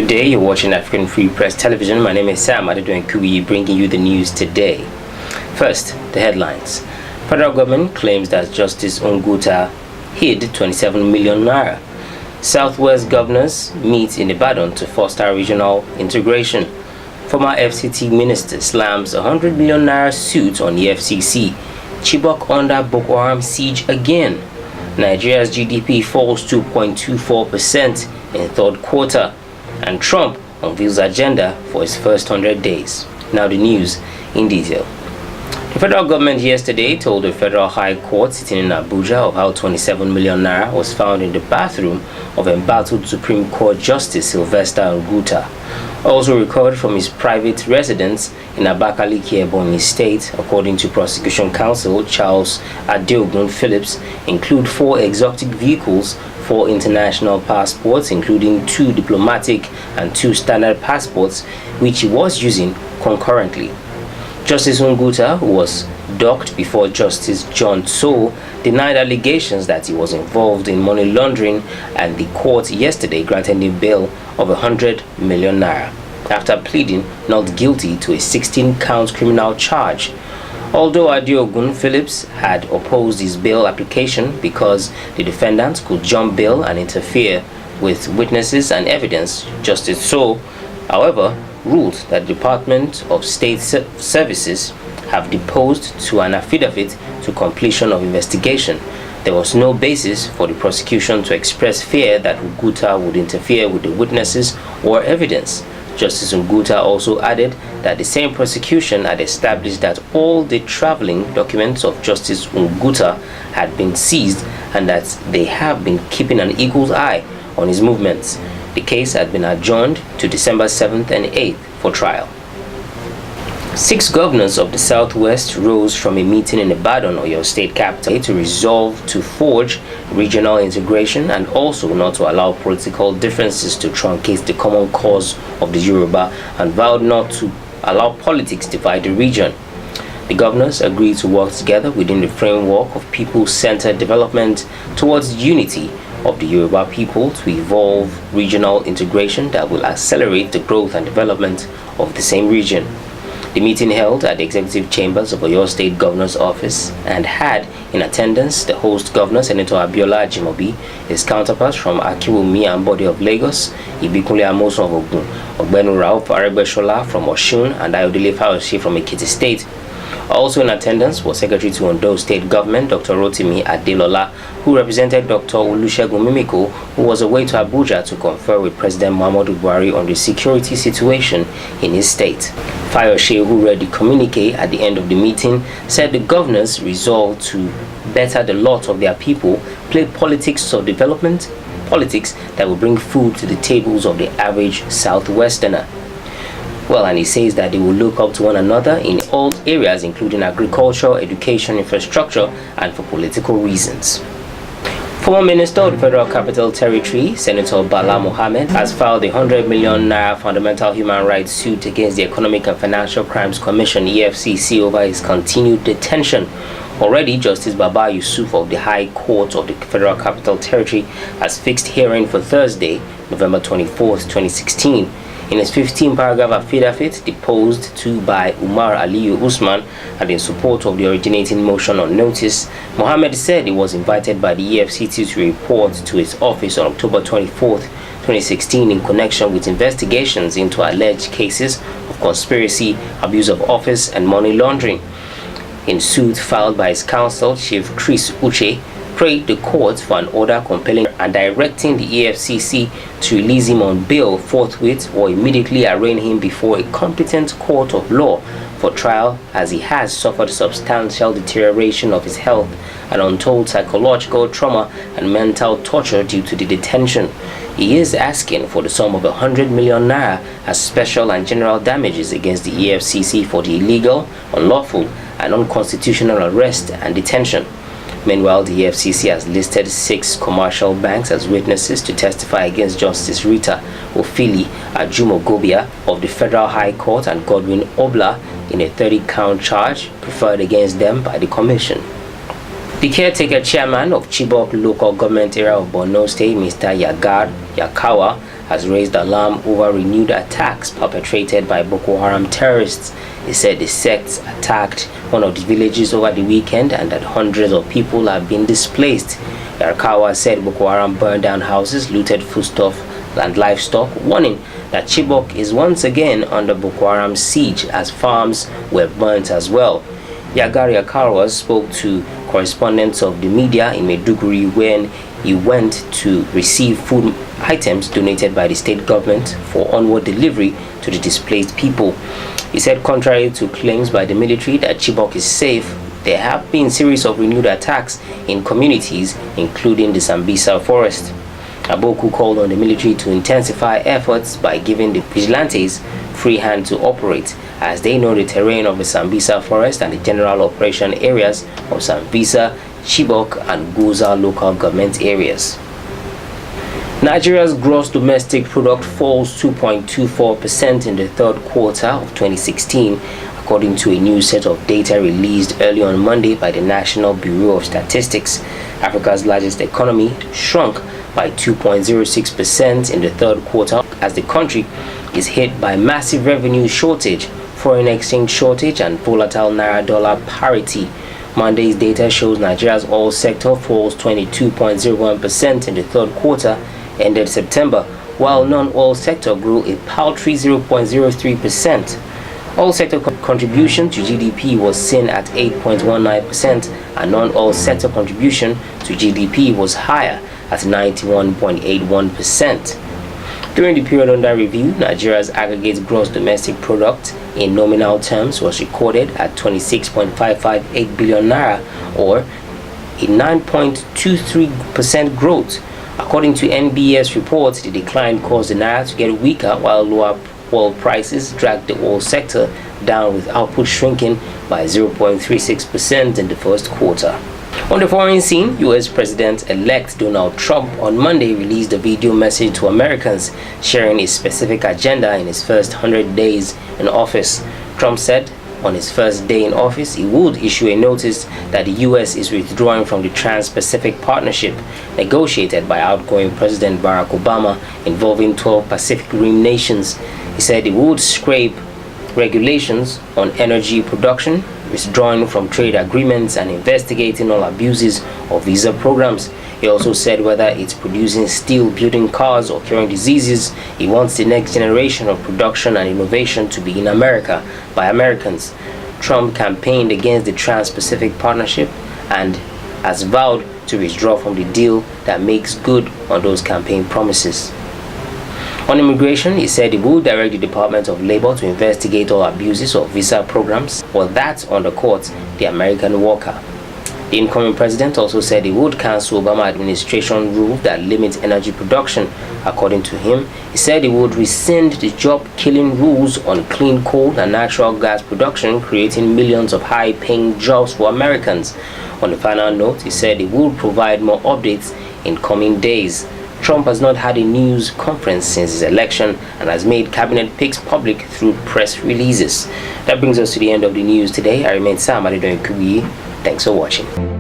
day. You're watching African Free Press Television. My name is Sam Adedonkui, bringing you the news today. First, the headlines. Federal government claims that Justice Unguta hid 27 million naira. Southwest governors meet in Ibadan to foster regional integration. Former FCT minister slams 100 million naira suit on the FCC. Chibok under Boko Haram siege again. Nigeria's GDP falls 2.24% in third quarter. And Trump unveils agenda for his first 100 days. Now the news in detail. The federal government yesterday told the Federal High Court sitting in Abuja of how 27 million naira was found in the bathroom of embattled Supreme Court Justice Sylvester Unguta, also recovered from his private residence in Abakaliki, Ebonyi State. According to Prosecution Counsel Charles Adeogun Phillips, include 4 exotic vehicles, 4 international passports, including 2 diplomatic and 2 standard passports, which he was using concurrently. Justice Unguta, who was docked before Justice John Sow, denied allegations that he was involved in money laundering, and the court yesterday granted him bail of 100 million naira after pleading not guilty to a 16-count criminal charge. Although Adeogun Phillips had opposed his bail application because the defendant could jump bail and interfere with witnesses and evidence, Justice Sow, however, ruled that the Department of State Services have deposed to an affidavit to completion of investigation. There was no basis for the prosecution to express fear that Unguta would interfere with the witnesses or evidence. Justice Unguta also added that the same prosecution had established that all the traveling documents of Justice Unguta had been seized and that they have been keeping an eagle's eye on his movements. The case had been adjourned to December 7th and 8th for trial. 6 governors of the Southwest rose from a meeting in Ibadan, Oyo State capital, to resolve to forge regional integration and also not to allow political differences to truncate the common cause of the Yoruba, and vowed not to allow politics divide the region. The governors agreed to work together within the framework of people-centered development towards unity of the Yoruba people to evolve regional integration that will accelerate the growth and development of the same region. The meeting held at the executive chambers of Oyo State Governor's Office and had in attendance the host governor, Senator Abiola Ajimobi, his counterparts from Akiwumi and Body of Lagos, Ibikunle Amosun of Ogun, Ogbenu Raup Aregbesola from Osun, and Ayodele Fayose from Ekiti State. Also in attendance was Secretary to Ondo State Government, Dr. Rotimi Adelola, who represented Dr. Olusegun Mimiko, who was away to Abuja to confer with President Muhammadu Buhari on the security situation in his state. Fayose, who read the communique at the end of the meeting, said the governors resolved to better the lot of their people, play politics of development, politics that will bring food to the tables of the average Southwesterner. Well, and he says that they will look up to one another in all areas, including agriculture, education, infrastructure, and for political reasons. Former Minister of the Federal Capital Territory, Senator Bala Mohammed, has filed a 100 million naira fundamental human rights suit against the Economic and Financial Crimes Commission, EFCC, over his continued detention. Already, Justice Baba Yusuf of the High Court of the Federal Capital Territory has fixed hearing for Thursday, November 24th, 2016. In his 15-paragraph affidavit deposed to by Umar Aliyu Usman and in support of the originating motion on notice, Mohammed said he was invited by the EFCC to report to its office on October 24th, 2016 in connection with investigations into alleged cases of conspiracy, abuse of office, and money laundering. In suit filed by his counsel, Chief Chris Uche, prayed the court for an order compelling and directing the EFCC to release him on bail forthwith or immediately arraign him before a competent court of law for trial, as he has suffered substantial deterioration of his health and untold psychological trauma and mental torture due to the detention. He is asking for the sum of 100 million naira as special and general damages against the EFCC for the illegal, unlawful, and unconstitutional arrest and detention. Meanwhile, the EFCC has listed 6 commercial banks as witnesses to testify against Justice Rita Ofili Ajumogobia of the Federal High Court and Godwin Obla in a 30-count charge preferred against them by the Commission. The caretaker chairman of Chibok local government area of Borno State, Mr. Yagar Yakawa, has raised alarm over renewed attacks perpetrated by Boko Haram terrorists. He said the sects attacked one of the villages over the weekend and that hundreds of people have been displaced. Yarkawa said Boko Haram burned down houses, looted foodstuff and livestock, warning that Chibok is once again under Boko Haram's siege as farms were burnt as well. Yagari Akarwa spoke to correspondents of the media in Maiduguri when he went to receive food items donated by the state government for onward delivery to the displaced people. He said contrary to claims by the military that Chibok is safe, there have been a series of renewed attacks in communities, including the Sambisa forest. Aboku called on the military to intensify efforts by giving the vigilantes free hand to operate, as they know the terrain of the Sambisa forest and the general operation areas of Sambisa, Chibok, and Guza local government areas. Nigeria's gross domestic product falls 2.24% in the third quarter of 2016, according to a new set of data released early on Monday by the National Bureau of Statistics. Africa's largest economy shrunk by 2.06% in the third quarter as the country is hit by massive revenue shortage, foreign exchange shortage, and volatile naira-dollar parity. Monday's data shows Nigeria's oil sector falls 22.01% in the third quarter ended September, while non-oil sector grew a paltry 0.03%. Oil sector contribution to GDP was seen at 8.19%, and non-oil sector contribution to GDP was higher at 91.81%. During the period under review, Nigeria's aggregate gross domestic product in nominal terms was recorded at 26.558 billion naira, or a 9.23% growth. According to NBS reports, the decline caused the naira to get weaker, while lower oil prices dragged the oil sector down, with output shrinking by 0.36% in the first quarter. On the foreign scene, U.S. President-elect Donald Trump on Monday released a video message to Americans sharing a specific agenda in his first 100 days in office. Trump said on his first day in office he would issue a notice that the U.S. is withdrawing from the Trans-Pacific Partnership negotiated by outgoing President Barack Obama involving 12 Pacific Rim nations. He said he would scrape regulations on energy production, withdrawing from trade agreements, and investigating all abuses of visa programs. He also said whether it's producing steel, building cars, or curing diseases, he wants the next generation of production and innovation to be in America by Americans. Trump campaigned against the Trans-Pacific Partnership and has vowed to withdraw from the deal that makes good on those campaign promises. On immigration, he said he would direct the Department of Labor to investigate all abuses of visa programs, or that undercut the American worker. The incoming president also said he would cancel Obama administration rules that limit energy production. According to him, he said he would rescind the job-killing rules on clean coal and natural gas production, creating millions of high-paying jobs for Americans. On the final note, he said he would provide more updates in coming days. Trump has not had a news conference since his election and has made cabinet picks public through press releases. That brings us to the end of the news today. I remain Sam Adedoyin Kuyi. Thanks for watching.